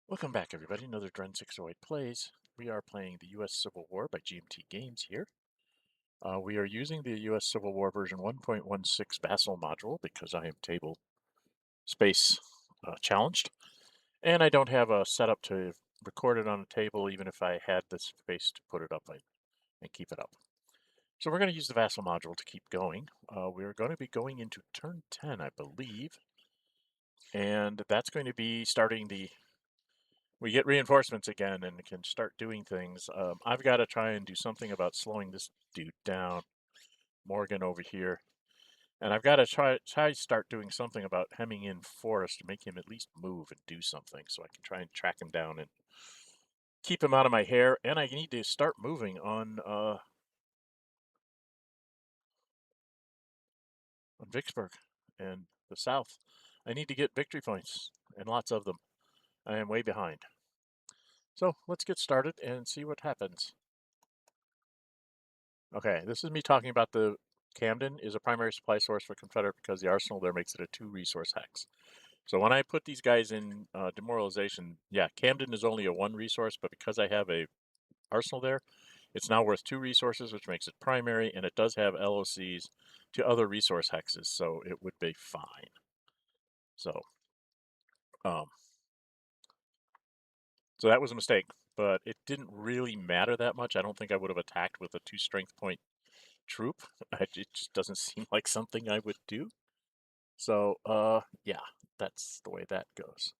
Welcome back, everybody. Another Dren 608 Plays. We are playing the U.S. Civil War by GMT Games here. We are using the U.S. Civil War version 1.16 Vassal module because I am table space challenged. And I don't have a setup to record it on a table, even if I had the space to put it up and keep it up. So we're going to use the Vassal module to keep going. We're going to be going into turn 10, I believe. And that's going to be starting we get reinforcements again and can start doing things. I've got to try and do something about slowing this dude down, Morgan over here. And I've got to try to start doing something about hemming in Forrest to make him at least move and do something so I can try and track him down and keep him out of my hair. And I need to start moving on Vicksburg and the South. I need to get victory points and lots of them. I am way behind. So let's get started and see what happens. Okay, this is me talking about the Camden is a primary supply source for Confederate because the arsenal there makes it a 2-resource hex. So when I put these guys in demoralization, yeah, Camden is only a 1 resource, but because I have a arsenal there, it's now worth 2 resources, which makes it primary, and it does have LOCs to other resource hexes, so it would be fine. So, um, so that was a mistake, but it didn't really matter that much. I don't think I would have attacked with a 2 strength point troop. It just doesn't seem like something I would do. So, yeah, that's the way that goes.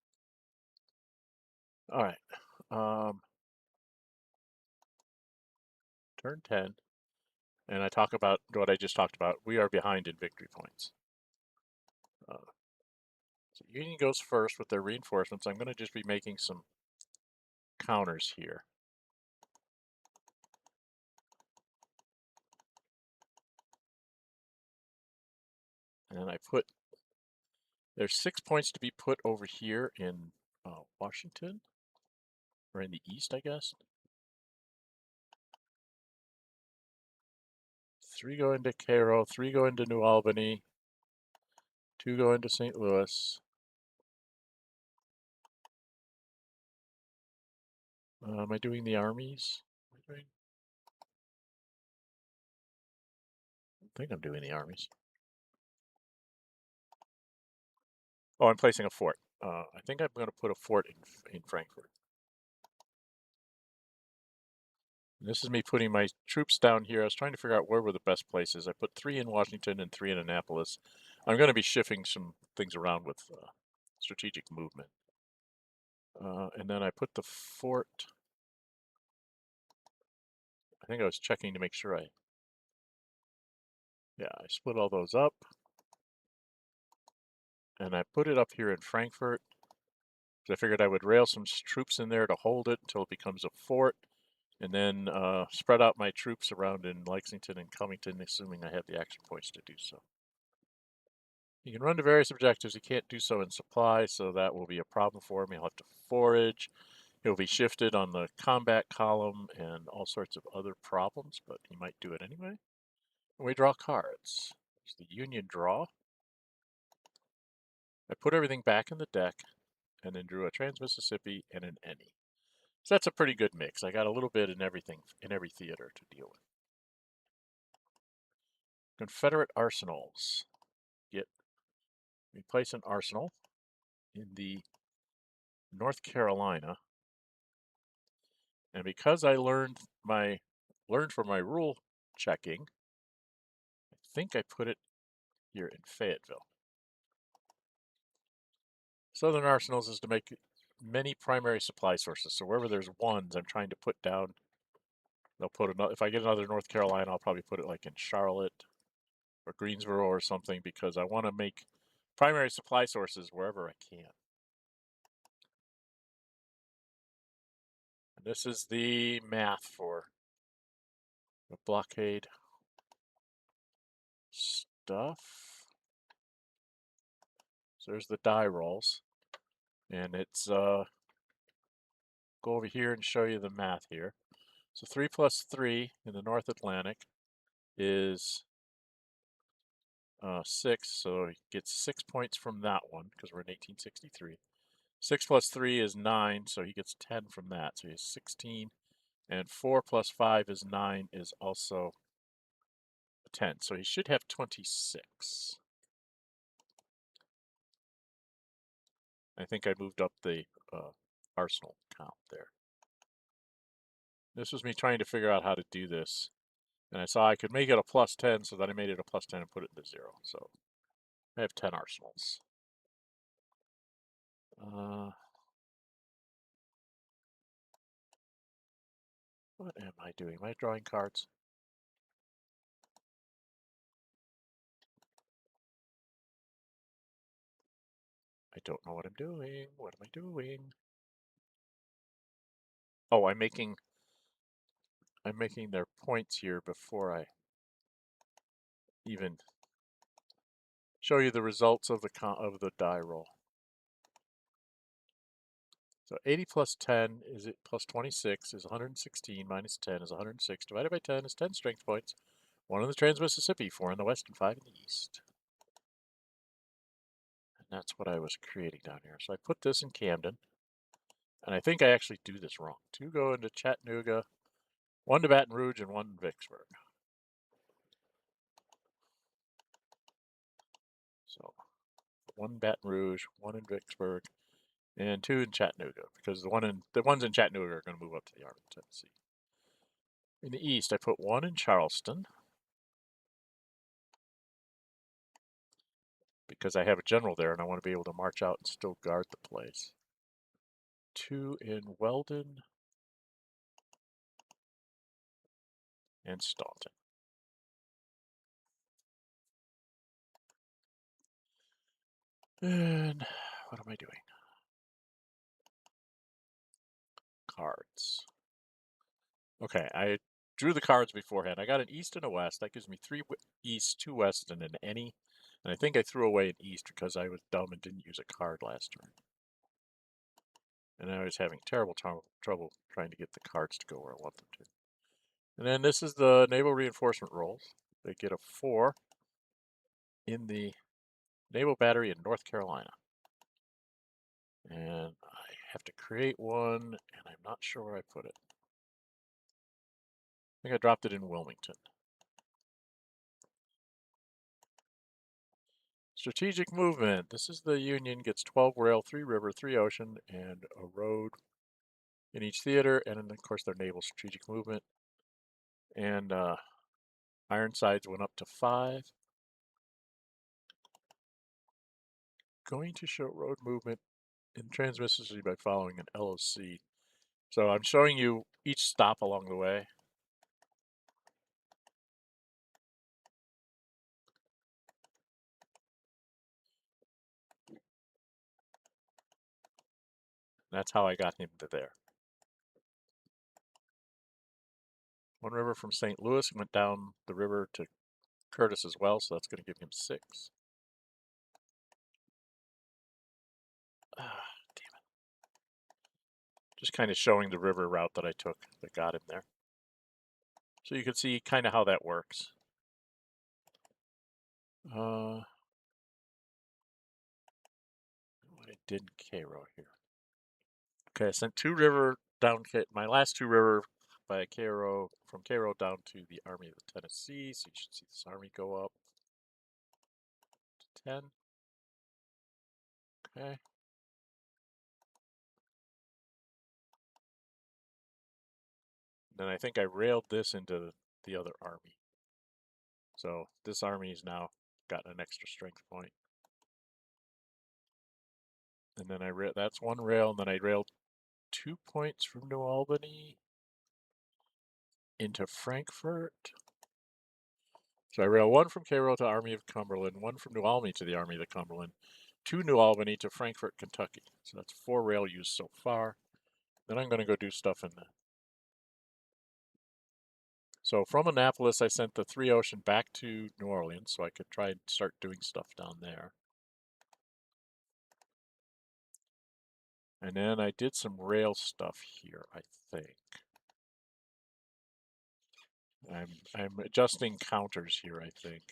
All right. Um, turn 10, and I talk about what I just talked about. We are behind in victory points. So Union goes first with their reinforcements. I'm going to just be making some counters here. And there's 6 points to be put over here in Washington, or in the east, I guess. 3 go into Cairo, 3 go into New Albany, 2 go into St. Louis. Am I doing the armies? I think I'm doing the armies. Oh, I'm placing a fort. I think I'm going to put a fort in Frankfurt. And this is me putting my troops down here. I was trying to figure out where were the best places. I put 3 in Washington and 3 in Annapolis. I'm going to be shifting some things around with strategic movement. And then I put the fort. I think I was checking to make sure yeah, I split all those up. And I put it up here in Frankfurt. I figured I would rail some troops in there to hold it until it becomes a fort, and then spread out my troops around in Lexington and Covington, assuming I have the action points to do so. You can run to various objectives. You can't do so in supply, so that will be a problem for me. I'll have to forage. He'll be shifted on the combat column and all sorts of other problems, but he might do it anyway. And we draw cards. There's the Union draw. I put everything back in the deck and then drew a Trans-Mississippi and an any. So that's a pretty good mix. I got a little bit in everything, in every theater to deal with. Confederate arsenals. We place an arsenal in the North Carolina, and because I learned from my rule checking, I think I put it here in Fayetteville. Southern arsenals is to make many primary supply sources. So wherever there's ones, I'm trying to put down. They'll put another. If I get another North Carolina, I'll probably put it like in Charlotte or Greensboro or something because I want to make primary supply sources wherever I can. And this is the math for the blockade stuff. So there's the die rolls. And it's, go over here and show you the math here. So 3 plus 3 in the North Atlantic is 6. So he gets 6 points from that one because we're in 1863. 6 plus 3 is 9, so he gets 10 from that. So he has 16. And 4 plus 5 is 9 is also 10. So he should have 26. I think I moved up the arsenal count there. This was me trying to figure out how to do this. And I saw I could make it a plus 10, so then I made it a plus 10 and put it into 0. So I have 10 arsenals. What am I doing? Am I drawing cards? I don't know what I'm doing. What am I doing? Oh, I'm making their points here before I even show you the results of the die roll. So 80 plus 10 is plus 26 is 116 minus 10 is 106 divided by 10 is 10 strength points. 1 in the Trans-Mississippi, 4 in the west, and 5 in the east. And that's what I was creating down here. So I put this in Camden. And I think I actually do this wrong. 2 go into Chattanooga, 1 to Baton Rouge, and 1 in Vicksburg. So 1 Baton Rouge, 1 in Vicksburg, and 2 in Chattanooga, because the ones in Chattanooga are going to move up to the Army of Tennessee. In the east, I put 1 in Charleston, because I have a general there and I want to be able to march out and still guard the place. 2 in Weldon and Staunton. And what am I doing? Cards. Okay, I drew the cards beforehand. I got an east and a west. That gives me 3 east, 2 west, and an any. And I think I threw away an east because I was dumb and didn't use a card last turn. And I was having terrible trouble trying to get the cards to go where I want them to. And then this is the naval reinforcement rolls. They get a 4 in the naval battery in North Carolina. And I have to create one, and I'm not sure where I put it. I think I dropped it in Wilmington. Strategic movement. This is the Union, gets 12 rail, 3 river, 3 ocean, and a road in each theater, and then, of course, their naval strategic movement. And Ironsides went up to 5. Going to show road movement in Trans-Mississippi by following an LOC. So I'm showing you each stop along the way. That's how I got him to there. 1 river from St. Louis went down the river to Curtis as well, so that's going to give him 6. Ah, damn it. Just kind of showing the river route that I took that got him there. So you can see kind of how that works. What I did in Cairo here. Okay, I sent 2 river down, my last 2 river by Cairo, from Cairo down to the Army of the Tennessee. So you should see this army go up to 10. Okay. Then I think I railed this into the other army. So this army has now gotten an extra strength point. And then that's 1 rail, and then I railed 2 points from New Albany into Frankfort. So I rail 1 from Cairo to Army of Cumberland, 1 from New Albany to the Army of the Cumberland, 2 New Albany to Frankfort, Kentucky. So that's 4 rail used so far. Then I'm going to go do stuff in the... So from Annapolis, I sent the 3 ocean back to New Orleans so I could try and start doing stuff down there. And then I did some rail stuff here, I think. I'm adjusting counters here, I think.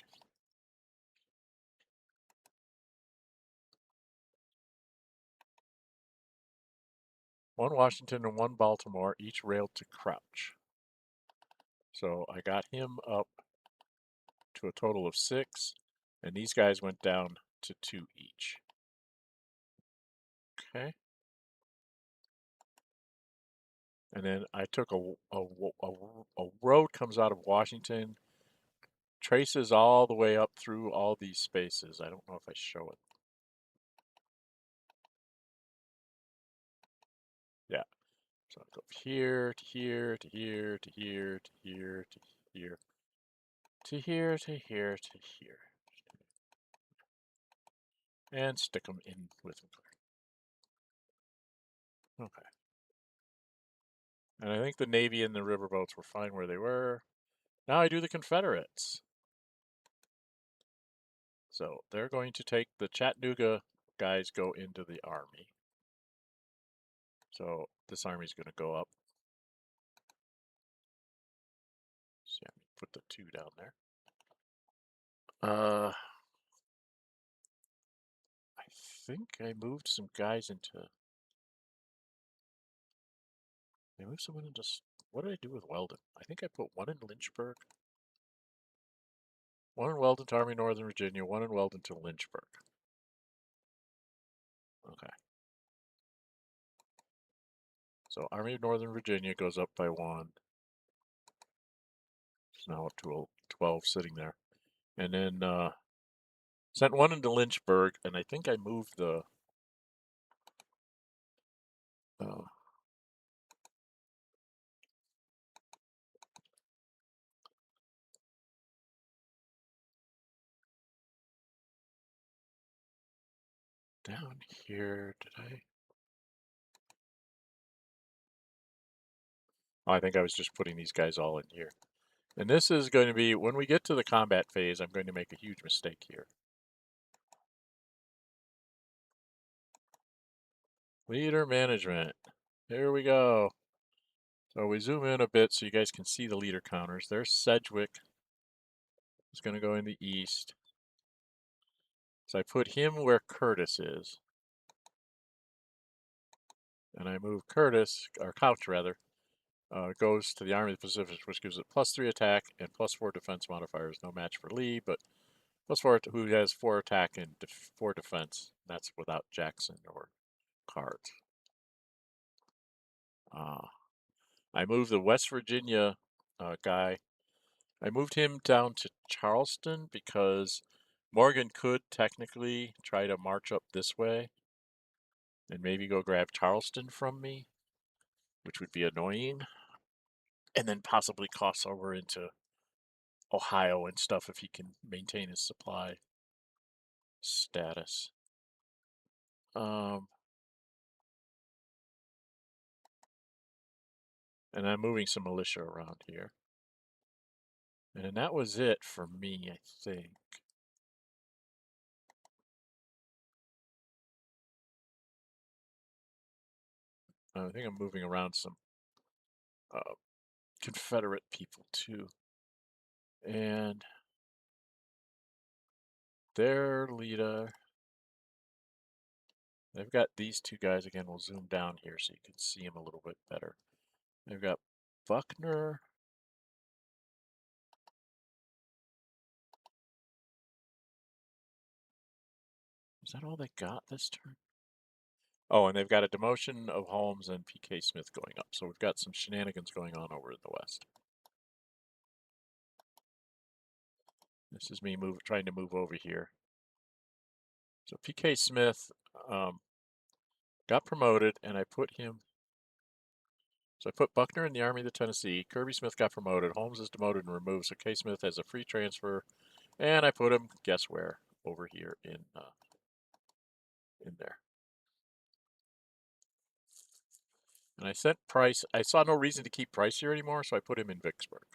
1 Washington and 1 Baltimore, each railed to crouch. So I got him up to a total of 6, and these guys went down to 2 each. Okay. And then I took a road comes out of Washington, traces all the way up through all these spaces. I don't know if I show it. Yeah. So I go here to here to here to here to here to here to here to here to here, and stick them in with them. Okay. And I think the Navy and the riverboats were fine where they were. Now I do the Confederates. So they're going to take the Chattanooga guys go into the Army. So this army's going to go up. So yeah, put the 2 down there. I think I moved some guys into. I moved someone into. What did I do with Weldon? I think I put 1 in Lynchburg, 1 in Weldon to Army Northern Virginia, 1 in Weldon to Lynchburg. Okay. So Army of Northern Virginia goes up by 1. It's now up to 12 sitting there. And then sent 1 into Lynchburg, and I think I moved the down here. Did I? Oh, I think I was just putting these guys all in here. And this is going to be, when we get to the combat phase, I'm going to make a huge mistake here. Leader management. Here we go. So we zoom in a bit so you guys can see the leader counters. There's Sedgwick. He's going to go in the east. So I put him where Curtis is. And I move Curtis, or Couch rather, goes to the Army of the Pacific, which gives it +3 attack and +4 defense modifiers. No match for Lee, but +4, who has 4 attack and 4 defense. That's without Jackson or Cards. I moved the West Virginia guy. I moved him down to Charleston because Morgan could technically try to march up this way and maybe go grab Charleston from me, which would be annoying, and then possibly cross over into Ohio and stuff if he can maintain his supply status. And I'm moving some militia around here. And that was it for me, I think. I think I'm moving around some Confederate people too. And their leader, they've got these 2 guys again. We'll zoom down here so you can see them a little bit better. They've got Buckner. Is that all they got this turn? Oh, and they've got a demotion of Holmes and P.K. Smith going up. So we've got some shenanigans going on over in the west. This is me trying to move over here. So P.K. Smith got promoted, and I put him. So I put Buckner in the Army of the Tennessee. Kirby Smith got promoted. Holmes is demoted and removed. So K. Smith has a free transfer, and I put him, guess where? Over here in there. And I sent Price. I saw no reason to keep Price here anymore, so I put him in Vicksburg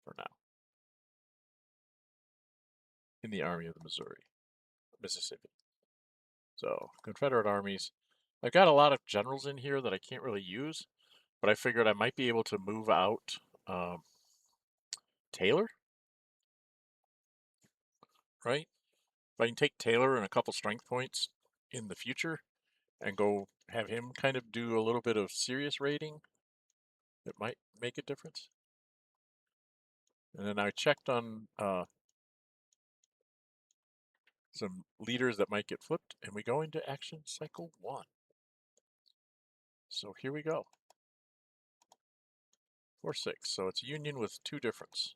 for now. In the Army of the Mississippi. So Confederate armies. I've got a lot of generals in here that I can't really use, but I figured I might be able to move out Taylor, right? If I can take Taylor and a couple strength points in the future, and go have him kind of do a little bit of serious raiding that might make a difference. And then I checked on some leaders that might get flipped, and we go into Acton Cycle 1. So here we go. 4-6. So it's union with 2 difference.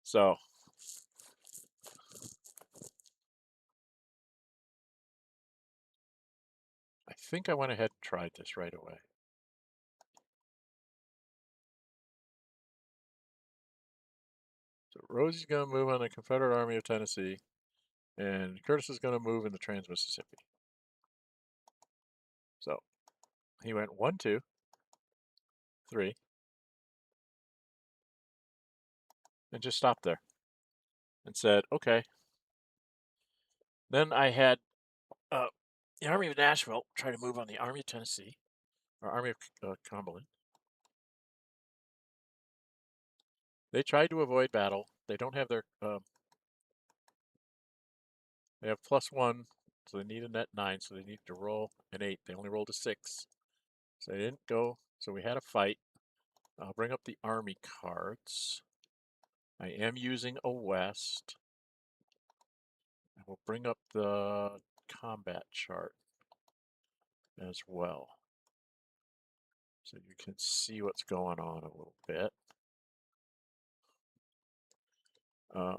So I think I went ahead and tried this right away. So Rosie's going to move on the Confederate Army of Tennessee, and Curtis is going to move in the Trans-Mississippi. So he went 1, 2, 3, and just stopped there and said, okay. Then I had the Army of Nashville try to move on the Army of Tennessee, or Army of Cumberland. They tried to avoid battle. They don't have their, they have +1, so they need a net 9, so they need to roll an 8. They only rolled a 6. So they didn't go, so we had a fight. I'll bring up the Army cards. I am using a West. I will bring up the combat chart as well, so you can see what's going on a little bit. Why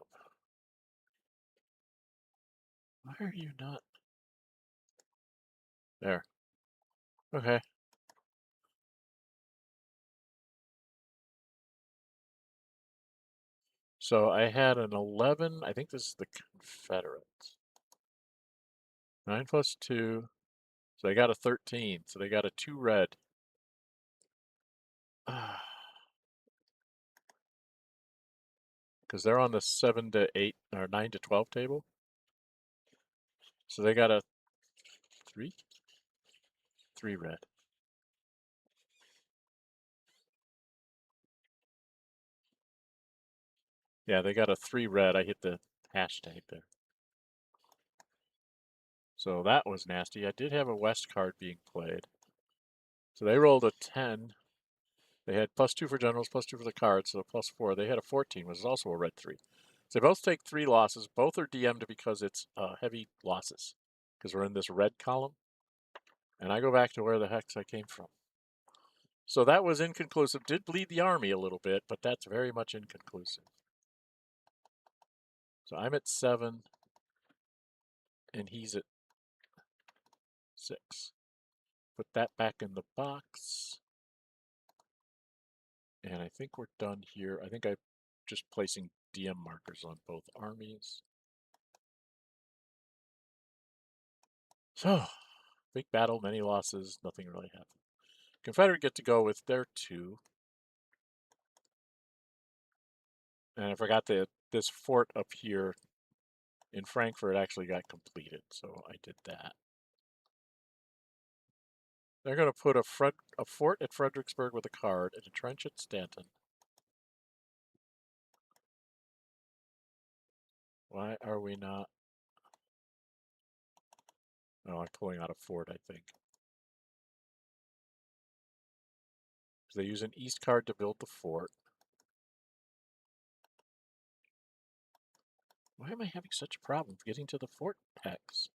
are you not? There. Okay. So I had an 11. I think this is the Confederates. 9 plus 2. So they got a 13. So they got a 2 red. Because they're on the 7 to 8 or 9 to 12 table. So they got a 3? 3 red. Yeah, they got a 3 red. I hit the hashtag there. So that was nasty. I did have a West card being played. So they rolled a 10. They had +2 for generals, +2 for the cards, so +4. They had a 14, which is also a red 3. So they both take 3 losses. Both are DM'd because it's heavy losses, because we're in this red column. And I go back to where the heck I came from. So that was inconclusive. Did bleed the Army a little bit, but that's very much inconclusive. So I'm at 7, and he's at 6. Put that back in the box. And I think we're done here. I think I'm just placing DM markers on both armies. So, big battle, many losses, nothing really happened. Confederate get to go with their 2. And I forgot that this fort up here in Frankfurt actually got completed, so I did that. They're going to put a fort at Fredericksburg with a card and a trench at Stanton. Why are we not? Oh, I'm pulling out a fort, I think. They use an east card to build the fort. Why am I having such a problem getting to the fort text?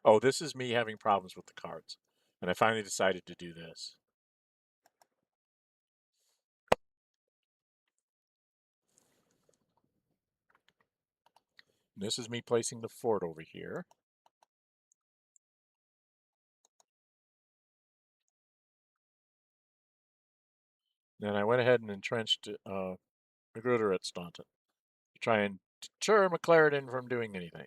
Oh, this is me having problems with the cards. And I finally decided to do this. And this is me placing the fort over here. Then I went ahead and entrenched Magruder at Staunton to try and deter McClellan from doing anything.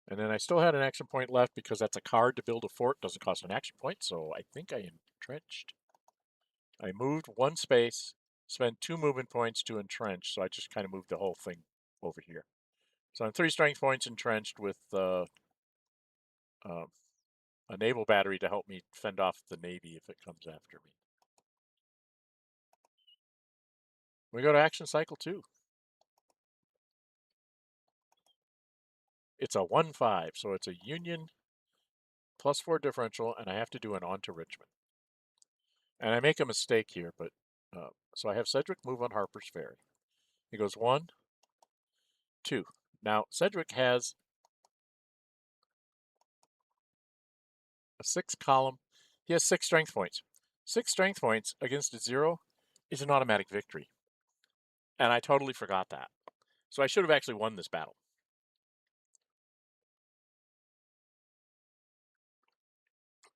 And then I still had an action point left because that's a card to build a fort. Doesn't cost an action point, so I think I entrenched. I moved 1 space, spent 2 movement points to entrench, so I just kind of moved the whole thing over here. So I'm 3 strength points entrenched with a naval battery to help me fend off the Navy if it comes after me. We go to Acton Cycle 2. It's a 1-5, so it's a Union +4 differential, and I have to do an on to Richmond. And I make a mistake here, but so I have Cedric move on Harper's Ferry. He goes 1, 2. Now, Cedric has a 6 column. He has 6 strength points. 6 strength points against a 0 is an automatic victory. And I totally forgot that. So I should have actually won this battle.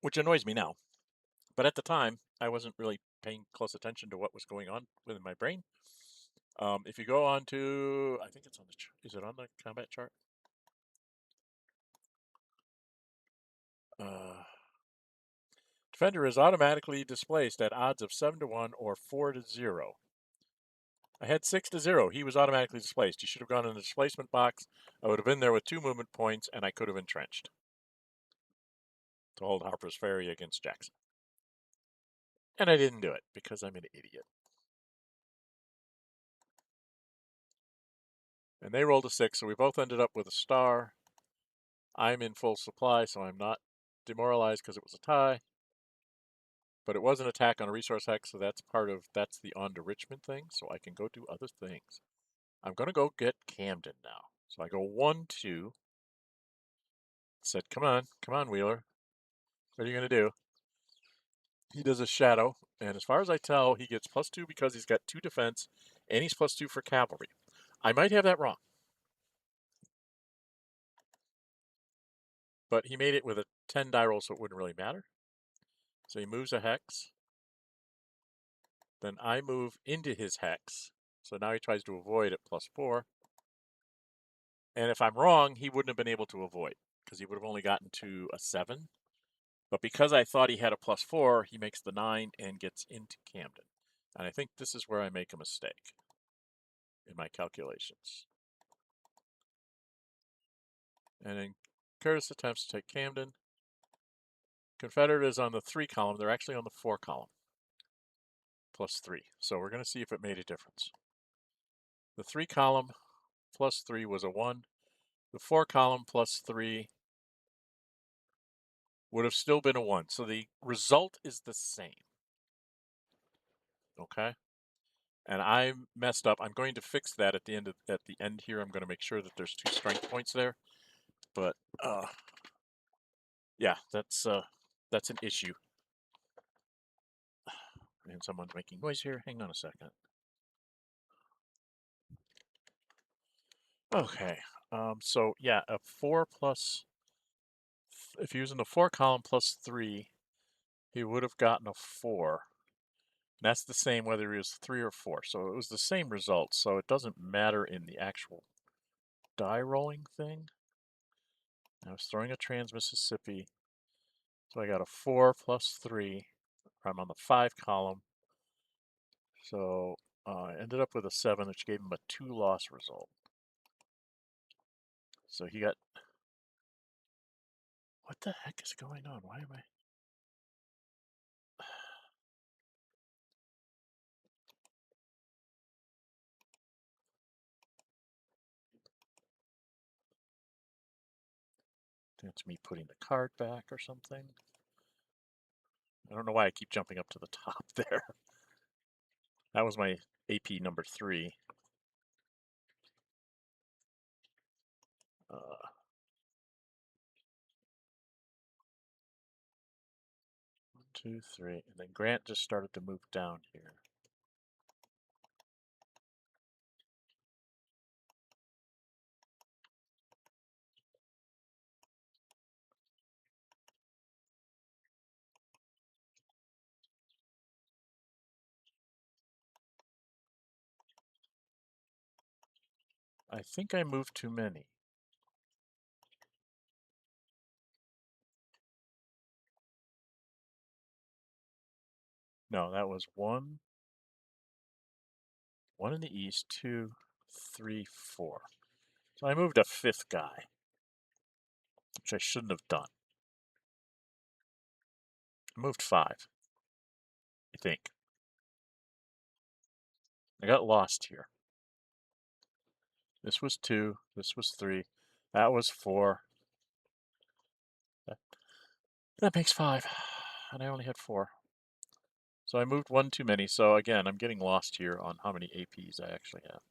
Which annoys me now. But at the time, I wasn't really paying close attention to what was going on within my brain. If you go on to, I think it's on the, is it on the combat chart? Defender is automatically displaced at odds of 7 to 1 or 4 to 0. I had 6 to 0. He was automatically displaced. He should have gone in the displacement box. I would have been there with 2 movement points, and I could have entrenched to hold Harper's Ferry against Jackson. And I didn't do it because I'm an idiot. And they rolled a 6, so we both ended up with a star. I'm in full supply, so I'm not demoralized because it was a tie. But it was an attack on a resource hex, so that's the on to Richmond thing, so I can go do other things. I'm going to go get Camden now. So I go 1, 2. Said, come on, Wheeler. What are you going to do? He does a shadow, and as far as I tell, he gets +2 because he's got 2 defense, and he's +2 for cavalry. I might have that wrong. But he made it with a 10 die roll, so it wouldn't really matter. So he moves a hex. Then I move into his hex. So now he tries to avoid at +4. And if I'm wrong, he wouldn't have been able to avoid because he would have only gotten to a 7. But because I thought he had a +4, he makes the 9 and gets into Camden. And I think this is where I make a mistake in my calculations. And then Curtis attempts to take Camden. Confederate is on the 3 column. They're actually on the 4 column. +3. So we're going to see if it made a difference. The 3 column +3 was a 1. The 4 column +3 would have still been a 1. So the result is the same. Okay? And I messed up. I'm going to fix that at the end here. I'm going to make sure that there's 2 strength points there. But yeah, that's an issue. And someone's making noise here. Hang on a second. Okay. So yeah, a 4 plus. If using the 4 column +3, he would have gotten a 4. And that's the same whether he was 3 or 4. So it was the same result. So it doesn't matter in the actual die rolling thing. I was throwing a Trans-Mississippi. So I got a 4 +3. I'm on the 5 column. So I ended up with a 7, which gave him a 2 loss result. So he got... What the heck is going on? Why am I... That's me putting the card back or something. I don't know why I keep jumping up to the top there. That was my AP number 3. 1, 2, 3. And then Grant just started to move down here. I think I moved too many. No, that was 1. 1 in the east, 2, 3, 4. So I moved a 5th guy, which I shouldn't have done. I moved 5, I think. I got lost here. This was 2, this was 3, that was 4. That makes 5, and I only had 4. So I moved 1 too many, so again, I'm getting lost here on how many APs I actually have.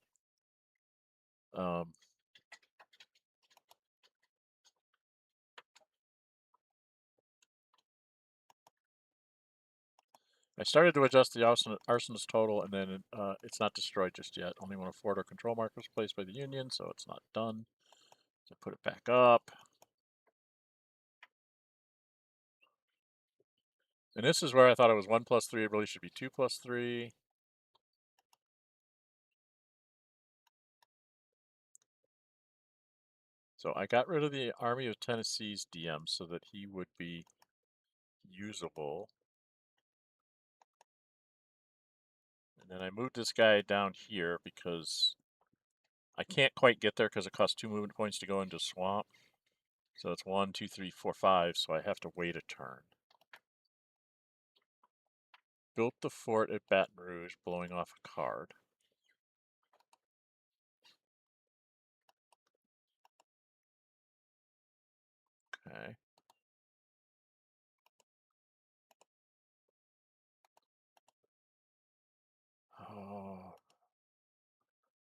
I started to adjust the arsonist total, and then it's not destroyed just yet. Only one of fort or control markers placed by the Union, so it's not done. So put it back up. And this is where I thought it was 1 plus 3. It really should be 2 plus 3. So I got rid of the Army of Tennessee's DM so that he would be usable. And then I moved this guy down here because I can't quite get there because it costs 2 movement points to go into swamp. So it's 1, 2, 3, 4, 5, so I have to wait a turn. Built the fort at Baton Rouge, blowing off a card. Okay. Oh.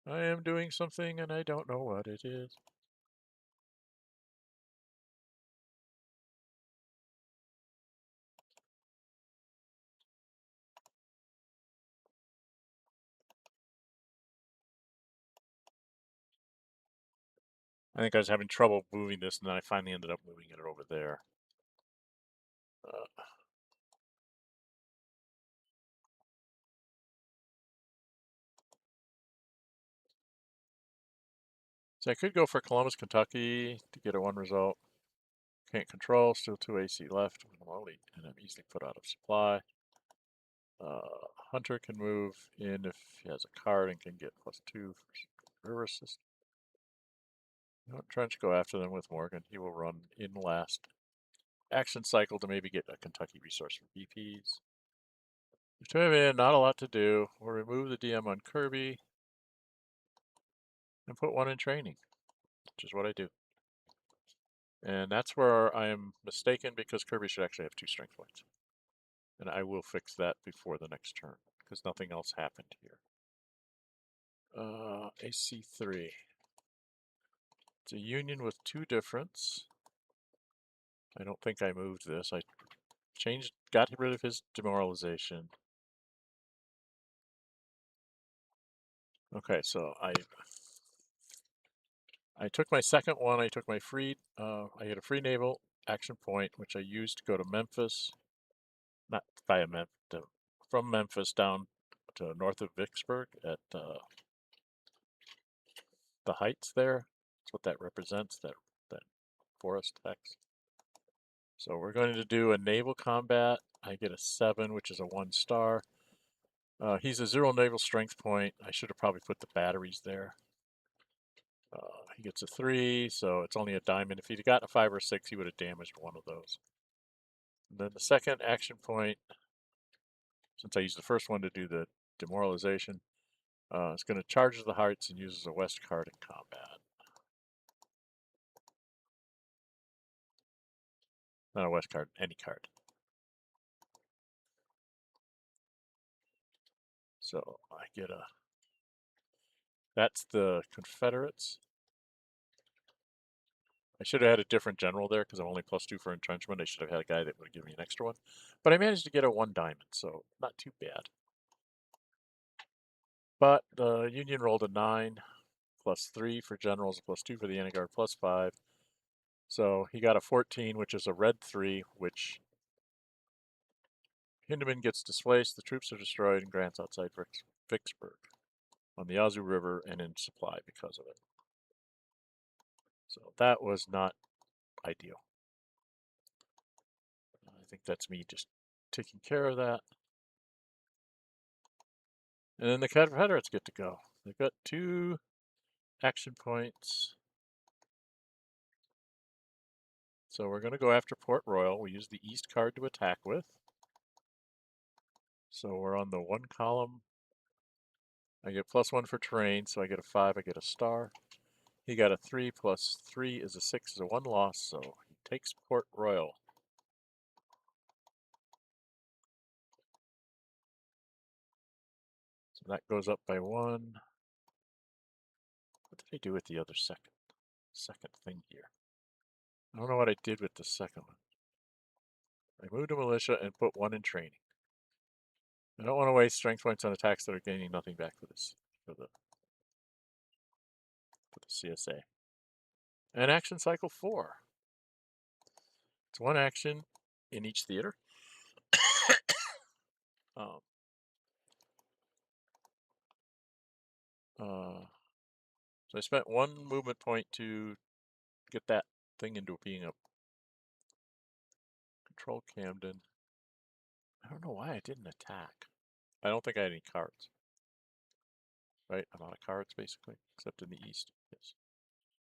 I am doing something and I don't know what it is. I think I was having trouble moving this, and then I finally ended up moving it over there. So I could go for Columbus, Kentucky to get a 1 result. Can't control, still 2 AC left. And I'm easily put out of supply. Hunter can move in if he has a card and can get +2 for river assist. Trench go after them with Morgan. He will run in last. Acton Cycle to maybe get a Kentucky resource for BPs. Return in, not a lot to do. We'll remove the DM on Kirby and put 1 in training, which is what I do. And that's where I am mistaken because Kirby should actually have 2 strength points. And I will fix that before the next turn because nothing else happened here. AC3. It's a union with 2 difference. I don't think I moved this. I got rid of his demoralization. Okay, so I took my second one. I took my free. I had a free naval action point, which I used to go to Memphis. Not via Memphis, from Memphis down to north of Vicksburg at the heights there. That's what that represents, that forest hex. So we're going to do a naval combat. I get a 7, which is a 1 star. He's a 0 naval strength point. I should have probably put the batteries there. He gets a 3, so it's only a diamond. If he'd gotten a 5 or 6, he would have damaged one of those. And then the second action point, since I used the first one to do the demoralization, it's going to charge the hearts and uses a west card in combat. Not a west card, any card. So I get a... That's the Confederates. I should have had a different general there because I'm only +2 for entrenchment. I should have had a guy that would give me an extra 1. But I managed to get a 1 diamond, so not too bad. But the Union rolled a 9, +3 for generals, +2 for the anti-guard, +5. So he got a 14, which is a red 3, which Hindeman gets displaced, the troops are destroyed, and Grant's outside Vicksburg on the Yazoo River and in supply because of it. So that was not ideal. I think that's me just taking care of that. And then the Confederates get to go. They've got 2 action points. So we're going to go after Port Royal. We use the east card to attack with. So we're on the 1 column I get +1 for terrain, so I get a 5, I get a star. He got a 3 plus 3 is a 6, is a 1 loss, so he takes Port Royal. So that goes up by 1. What did I do with the other second thing here? I don't know what I did with the second one. I moved to militia and put 1 in training. I don't want to waste strength points on attacks that are gaining nothing back for the CSA. And action cycle 4. It's 1 action in each theater. So I spent 1 movement point to get that thing into being a control Camden. I don't know why I didn't attack. I don't think I had any cards. Right? I'm out of cards, basically, except in the east. Yes.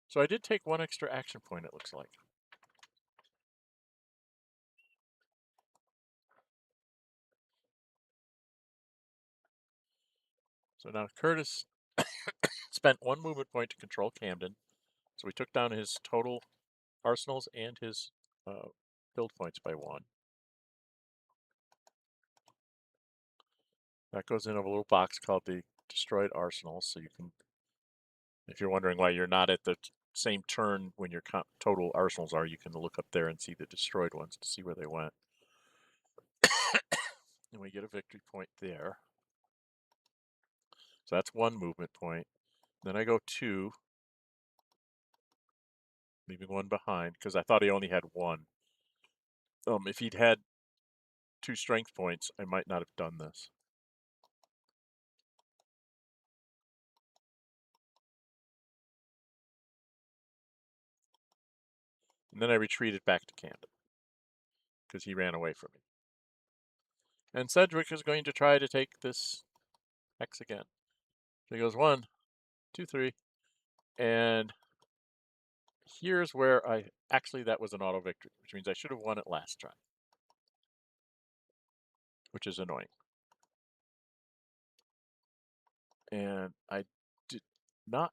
So I did take 1 extra action point, it looks like. So now Curtis spent 1 movement point to control Camden. So we took down his total arsenals and his build points by 1. That goes in a little box called the destroyed arsenals. So you can, if you're wondering why you're not at the same turn when your total arsenals are, you can look up there and see the destroyed ones to see where they went. And we get a victory point there. So that's 1 movement point. Then I go 2, leaving 1 behind because I thought he only had 1. If he'd had 2 strength points, I might not have done this. And then I retreated back to Camden because he ran away from me. And Sedgwick is going to try to take this X again. So he goes 1, 2, 3, and here's where actually that was an auto victory, which means I should have won it last try, which is annoying. And I did not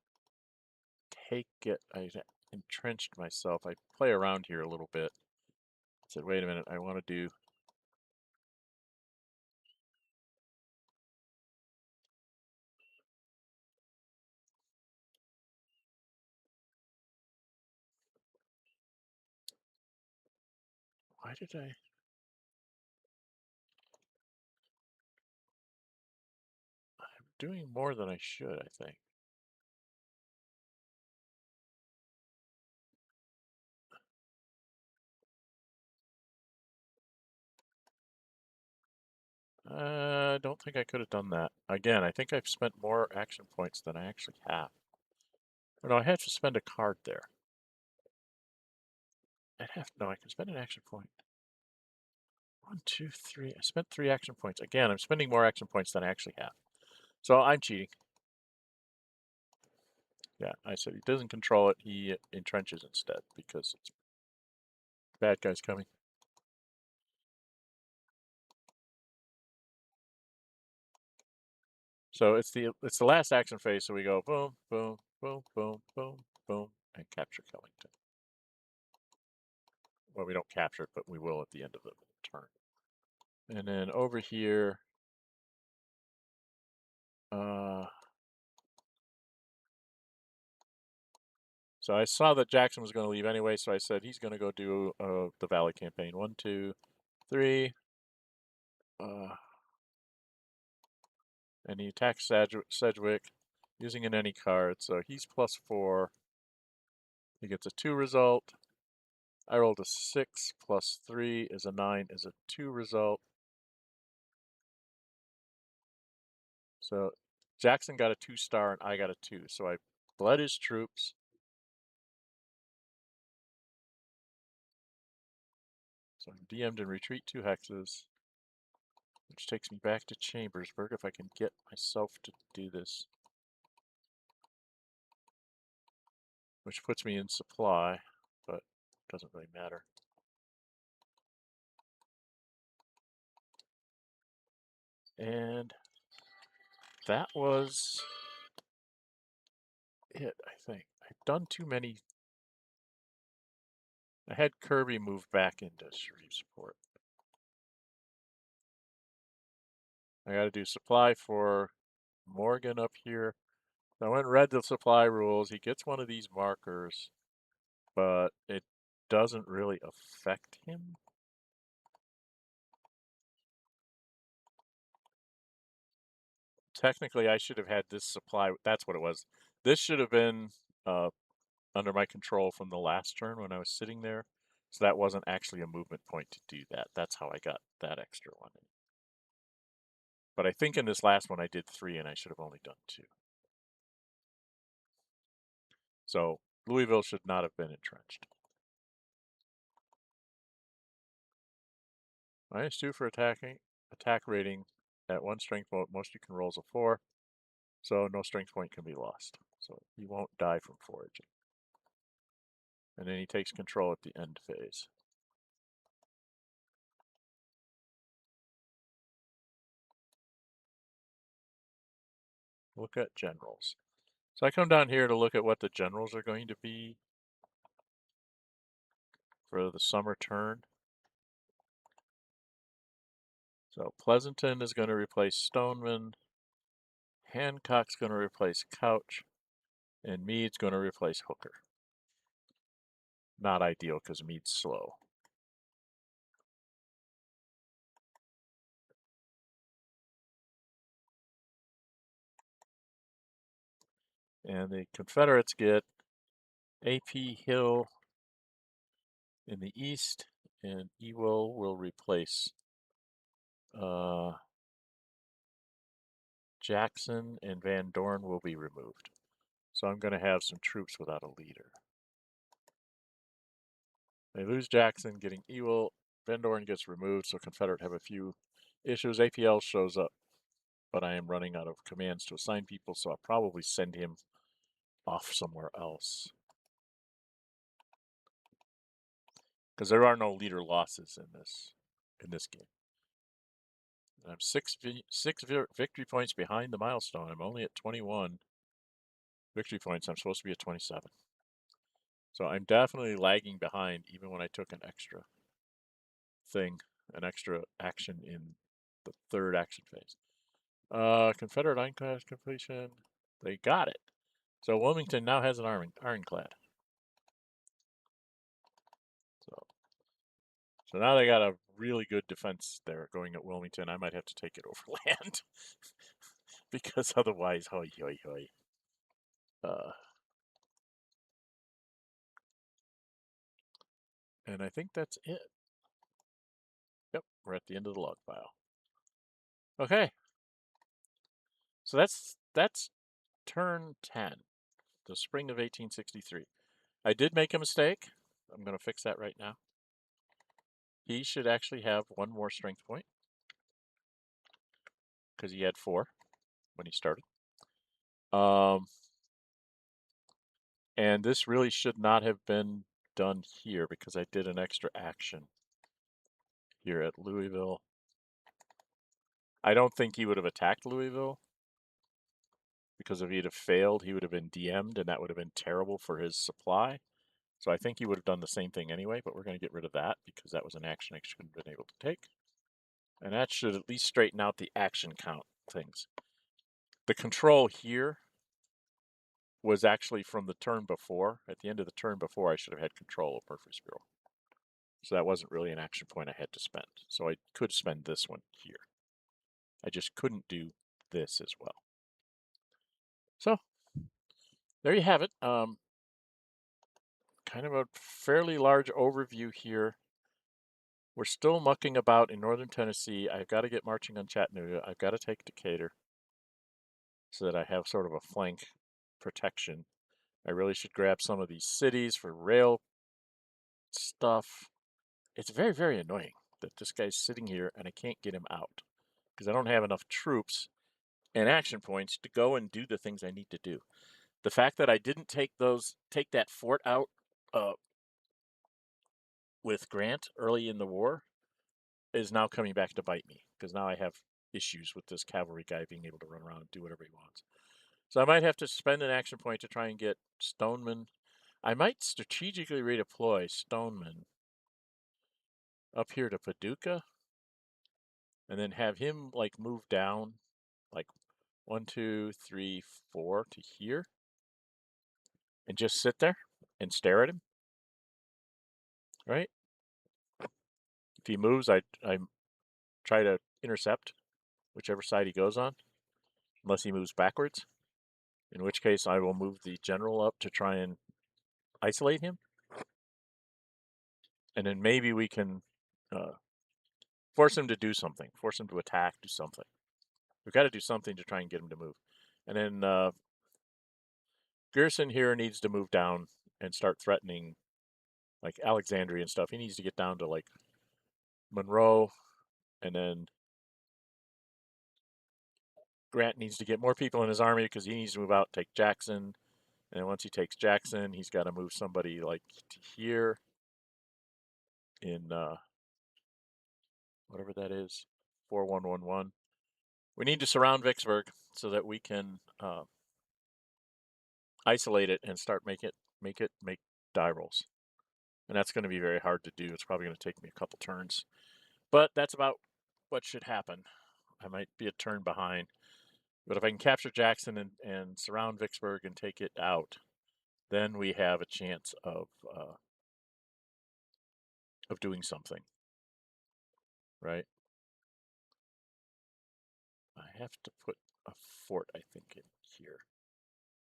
take it. I entrenched myself. I play around here a little bit. I said, wait a minute, I want to do. Why did I? I'm doing more than I should, I think. I don't think I could have done that. Again, I think I've spent more action points than I actually have. Or no, I had to spend a card there. No, I can spend an action point. 1, 2, 3. I spent 3 action points. Again, I'm spending more action points than I actually have. So I'm cheating. Yeah, I said he doesn't control it. He entrenches instead because it's bad guys coming. So it's the last action phase. So we go boom, boom, boom, boom, boom, boom, and capture Kellington. Well, we don't capture it, but we will at the end of the turn. And then over here, so I saw that Jackson was going to leave anyway, so I said he's going to go do the Valley campaign. 1, 2, 3. And he attacks Sedgwick using an any card, so he's +4. He gets a 2 result. I rolled a 6 plus 3 is a 9, is a 2 result. So Jackson got a 2-star and I got a 2. So I bled his troops. So I'm DM'd and retreat 2 hexes, which takes me back to Chambersburg if I can get myself to do this. Which puts me in supply, but doesn't really matter. And that was it, I think. I've done too many. I had Kirby move back into Shreveport. I got to do supply for Morgan up here. I went and read the supply rules. He gets one of these markers, but it doesn't really affect him. Technically, I should have had this supply. That's what it was. This should have been under my control from the last turn when I was sitting there. So that wasn't actually a movement point to do that. That's how I got that extra one. But I think in this last one I did 3 and I should have only done 2. So Louisville should not have been entrenched. -2 for attack rating at 1 strength point. Most you can roll is a 4. So no strength point can be lost. So he won't die from foraging. And then he takes control at the end phase. Look at generals. So I come down here to look at what the generals are going to be for the summer turn. So Pleasanton is going to replace Stoneman. Hancock's going to replace Couch. And Meade's going to replace Hooker. Not ideal because Meade's slow. And the Confederates get A.P. Hill in the east, and Ewell will replace Jackson, and Van Dorn will be removed. So I'm going to have some troops without a leader. They lose Jackson, getting Ewell. Van Dorn gets removed, so Confederate have a few issues. APL shows up, but I am running out of commands to assign people, so I'll probably send him off somewhere else. Because there are no leader losses in this game. And I'm six victory points behind the milestone. I'm only at 21 victory points. I'm supposed to be at 27. So I'm definitely lagging behind, even when I took an extra action in the 3rd action phase. Confederate ironclad completion. They got it. So Wilmington now has an ironclad. So now they got a really good defense there going at Wilmington. I might have to take it overland because otherwise, hoi. And I think that's it. Yep, we're at the end of the log file. Okay. So that's turn 10, the spring of 1863. I did make a mistake. I'm going to fix that right now. He should actually have 1 more strength point because he had 4 when he started. And this really should not have been done here because I did an extra action here at Louisville. I don't think he would have attacked Louisville because if he'd have failed, he would have been DM'd, and that would have been terrible for his supply. So I think he would have done the same thing anyway, but we're going to get rid of that because that was an action I shouldn't have been able to take. And that should at least straighten out the action count things. The control here was actually from the turn before. At the end of the turn before, I should have had control of Murfreesboro. So that wasn't really an action point I had to spend. So I could spend this one here. I just couldn't do this as well. So there you have it. Kind of a fairly large overview here. We're still mucking about in northern Tennessee. I've got to get marching on Chattanooga. I've got to take Decatur so that I have sort of a flank protection. I really should grab some of these cities for rail stuff. It's very, very annoying that this guy's sitting here and I can't get him out because I don't have enough troops and action points to go and do the things I need to do. The fact that I didn't take that fort out with Grant early in the war is now coming back to bite me because now I have issues with this cavalry guy being able to run around and do whatever he wants. So I might have to spend an action point to try and get Stoneman. I might strategically redeploy Stoneman up here to Paducah and then have him like move down like 1, 2, 3, 4 to here and just sit there and stare at him, right? If he moves, I try to intercept whichever side he goes on, unless he moves backwards, in which case I will move the general up to try and isolate him. And then maybe we can force him to do something, force him to attack, do something. We've got to do something to try and get him to move. And then Gerson here needs to move down and start threatening like Alexandria and stuff. He needs to get down to like Monroe, and then Grant needs to get more people in his army because he needs to move out, take Jackson. And then once he takes Jackson, he's got to move somebody like to here in whatever that is, 4111. We need to surround Vicksburg so that we can isolate it and start make die rolls. And that's going to be very hard to do. It's probably going to take me a couple turns. But that's about what should happen. I might be a turn behind. But if I can capture Jackson and surround Vicksburg and take it out, then we have a chance of doing something, right? I have to put a fort, I think, in here.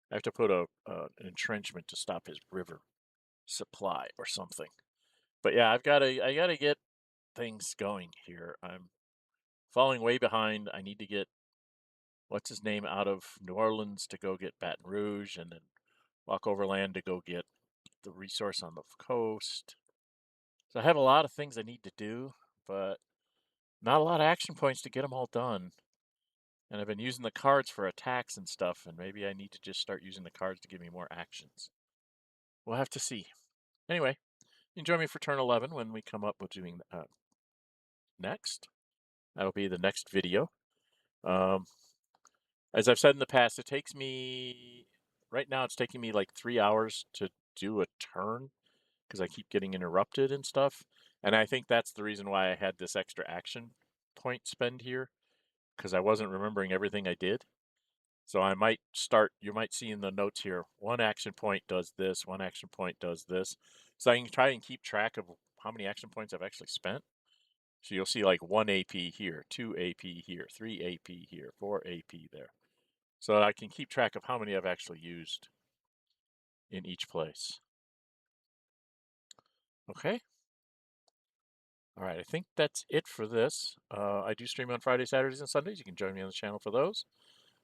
I have to put an entrenchment to stop his river supply or something. But yeah, I gotta get things going here. I'm falling way behind. I need to get what's his name out of New Orleans to go get Baton Rouge, and then walk overland to go get the resource on the coast. So I have a lot of things I need to do, but not a lot of action points to get them all done. And I've been using the cards for attacks and stuff, and maybe I need to just start using the cards to give me more actions. We'll have to see. Anyway, join me for turn 11 when we come up with doing next. That'll be the next video. As I've said in the past, it takes me, right now it's taking me like 3 hours to do a turn because I keep getting interrupted and stuff. And I think that's the reason why I had this extra action point spend here, because I wasn't remembering everything I did. So I might start, you might see in the notes here, one action point does this, one action point does this. So I can try and keep track of how many action points I've actually spent. So you'll see like 1 AP here, 2 AP here, 3 AP here, 4 AP there. So I can keep track of how many I've actually used in each place. Okay. All right, I think that's it for this. I do stream on Fridays, Saturdays, and Sundays. You can join me on the channel for those.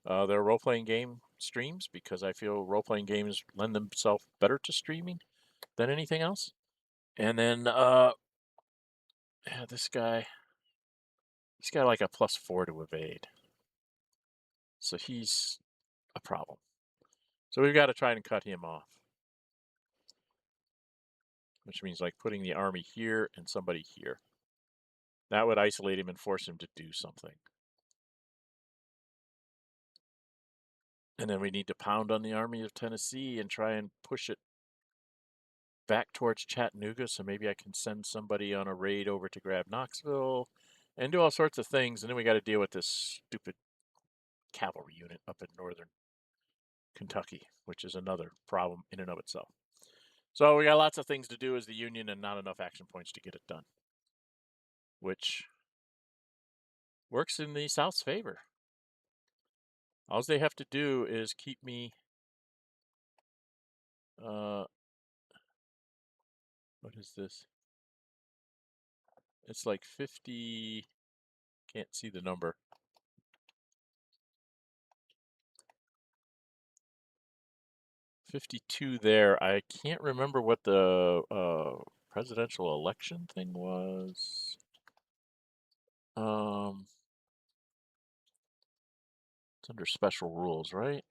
They're role-playing game streams because I feel role-playing games lend themselves better to streaming than anything else. And then yeah, this guy, he's got like a +4 to evade. So he's a problem. So we've got to try and cut him off. Which means like putting the army here and somebody here. That would isolate him and force him to do something. And then we need to pound on the Army of Tennessee and try and push it back towards Chattanooga. So maybe I can send somebody on a raid over to grab Knoxville and do all sorts of things. And then we got to deal with this stupid cavalry unit up in northern Kentucky, which is another problem in and of itself. So we got lots of things to do as the Union and not enough action points to get it done, which works in the South's favor. All they have to do is keep me, what is this? It's like 50, can't see the number. 52 there. I can't remember what the presidential election thing was. It's under special rules, right?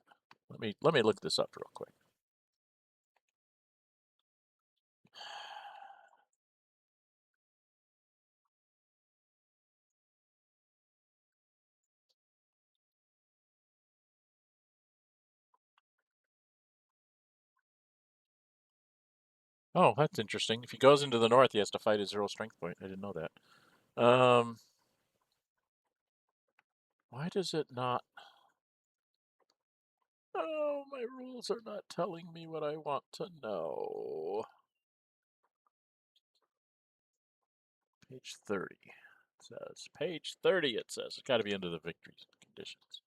Let me look this up real quick. Oh, that's interesting. If he goes into the north, he has to fight his 0 strength point. I didn't know that. Why does it not? Oh, my rules are not telling me what I want to know. Page 30 says. Page 30 it says. It's got to be under the victory conditions.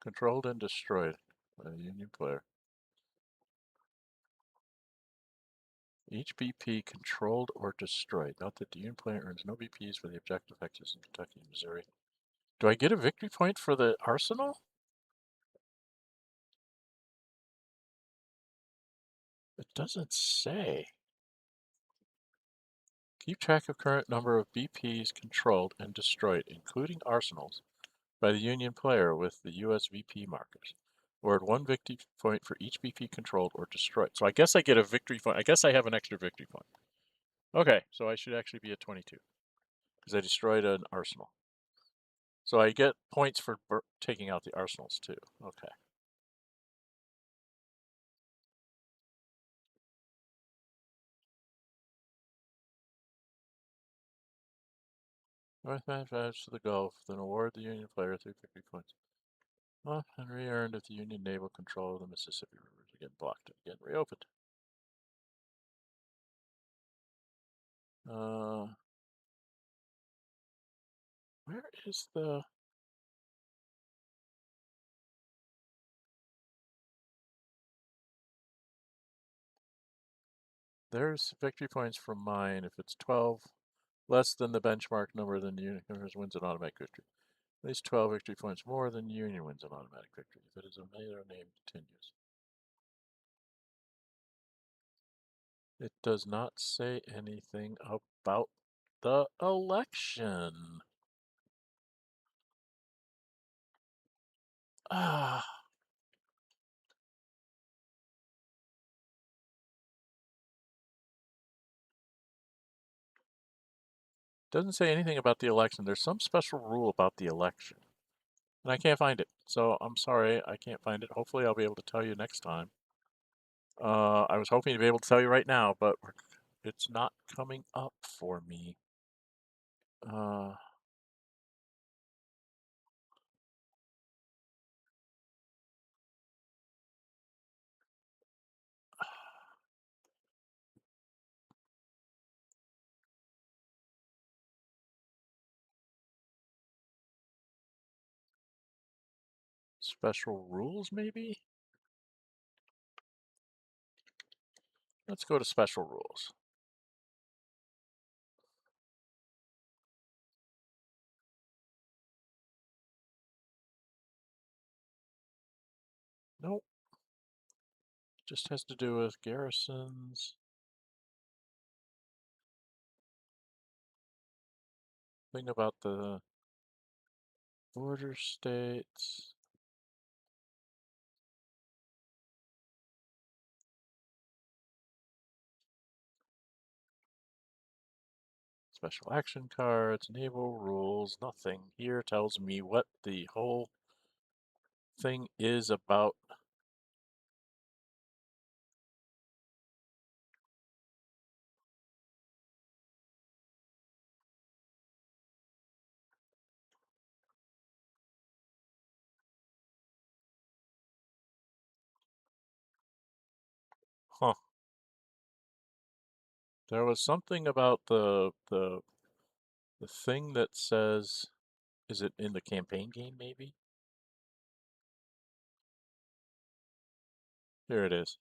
Controlled and destroyed by a Union player. Each BP controlled or destroyed. Note that the Union player earns no BPs for the objective hexes in Kentucky and Missouri. Do I get a victory point for the arsenal? It doesn't say. Keep track of current number of BPs controlled and destroyed, including arsenals, by the Union player with the US VP markers. Award 1 victory point for each BP controlled or destroyed. So I guess I get a victory point. I guess I have an extra victory point. Okay, so I should actually be at 22 because I destroyed an arsenal. So I get points for taking out the arsenals too. Okay. North advantage to the Gulf, then award the Union player 3 victory points. And re-earned if the Union naval control of the Mississippi River is again blocked and again reopened. Where is the... There's victory points from mine. If it's 12 less than the benchmark number, then the Union wins an automatic victory. At least 12 victory points more than the Union wins an automatic victory. If it is a male name continues. It does not say anything about the election. Ah. Doesn't say anything about the election. There's some special rule about the election. And I can't find it. So I'm sorry, I can't find it. Hopefully I'll be able to tell you next time. I was hoping to be able to tell you right now, but it's not coming up for me. Special rules, maybe? Let's go to special rules. Nope. Just has to do with garrisons. Thing about the border states. Special action cards, naval rules, nothing here tells me what the whole thing is about. Huh. There was something about the thing that says, is it in the campaign game maybe? Here it is.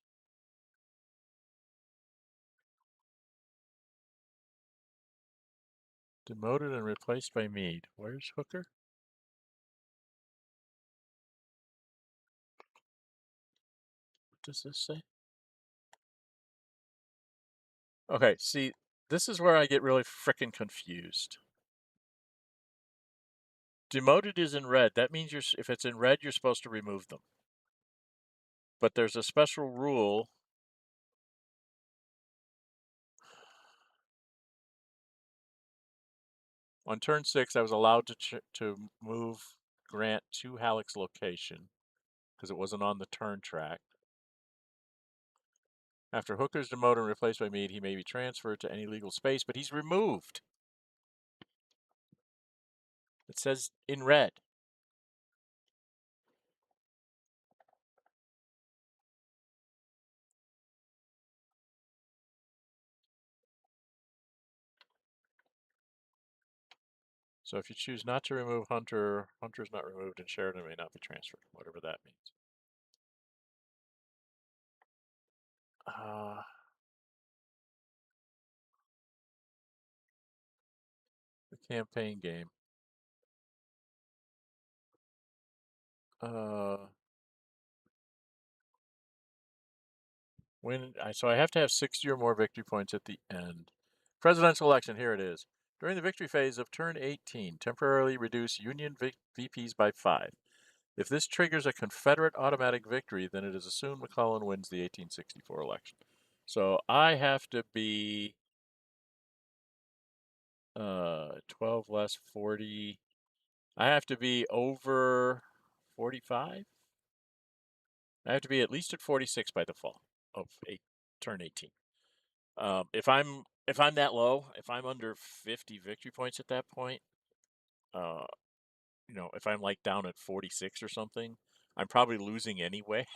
Demoted and replaced by Meade. Where's Hooker? What does this say? Okay, see, this is where I get really frickin' confused. Demoted is in red. That means if it's in red, you're supposed to remove them. But there's a special rule On turn 6, I was allowed to move Grant to Halleck's location because it wasn't on the turn track. After Hooker's demoted and replaced by Meade, he may be transferred to any legal space, but he's removed. It says in red. So if you choose not to remove Hunter, Hunter is not removed and Sheridan may not be transferred, whatever that means. The campaign game. So I have to have 60 or more victory points at the end. Presidential election, here it is. During the victory phase of turn 18, temporarily reduce Union VPs by 5. If this triggers a Confederate automatic victory, then it is assumed McClellan wins the 1864 election. So I have to be 12 less 40. I have to be over 45. I have to be at least at 46 by the fall of turn 18. If I'm that low, if I'm under 50 victory points at that point, if I'm like down at 46 or something, I'm probably losing anyway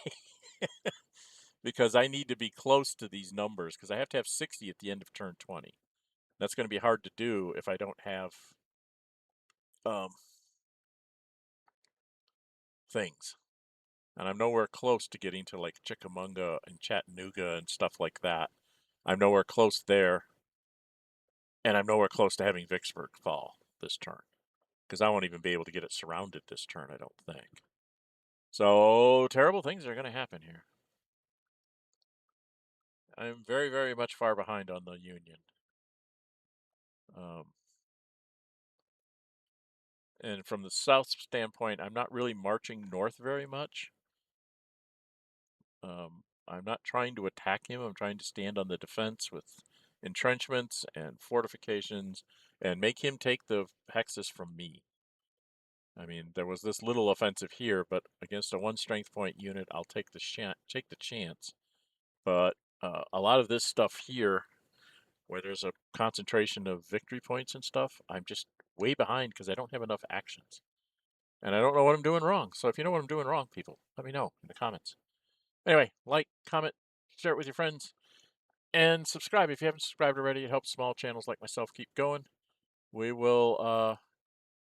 because I need to be close to these numbers because I have to have 60 at the end of turn 20. That's going to be hard to do if I don't have things. And I'm nowhere close to getting to like Chickamauga and Chattanooga and stuff like that. I'm nowhere close there. And I'm nowhere close to having Vicksburg fall this turn because I won't even be able to get it surrounded this turn, I don't think. So terrible things are going to happen here. I'm very, very much far behind on the Union. And from the South standpoint, I'm not really marching north very much. I'm not trying to attack him. I'm trying to stand on the defense with entrenchments and fortifications and make him take the hexes from me. I mean, there was this little offensive here, but against a 1 strength point unit, I'll take the chance. But a lot of this stuff here, where there's a concentration of victory points and stuff, I'm just way behind because I don't have enough actions. And I don't know what I'm doing wrong. So if you know what I'm doing wrong, people, let me know in the comments. Anyway, like, comment, share it with your friends, and subscribe if you haven't subscribed already. It helps small channels like myself keep going. We will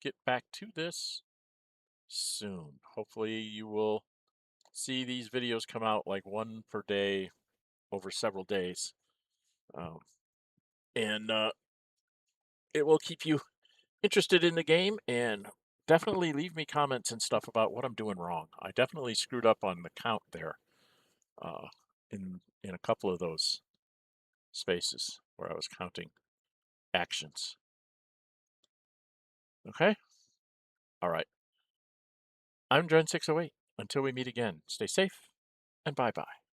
get back to this soon. Hopefully you will see these videos come out like one per day over several days. And it will keep you interested in the game, and definitely leave me comments and stuff about what I'm doing wrong. I definitely screwed up on the count there in a couple of those spaces where I was counting actions. Okay? All right. I'm Dren608. Until we meet again, stay safe and bye-bye.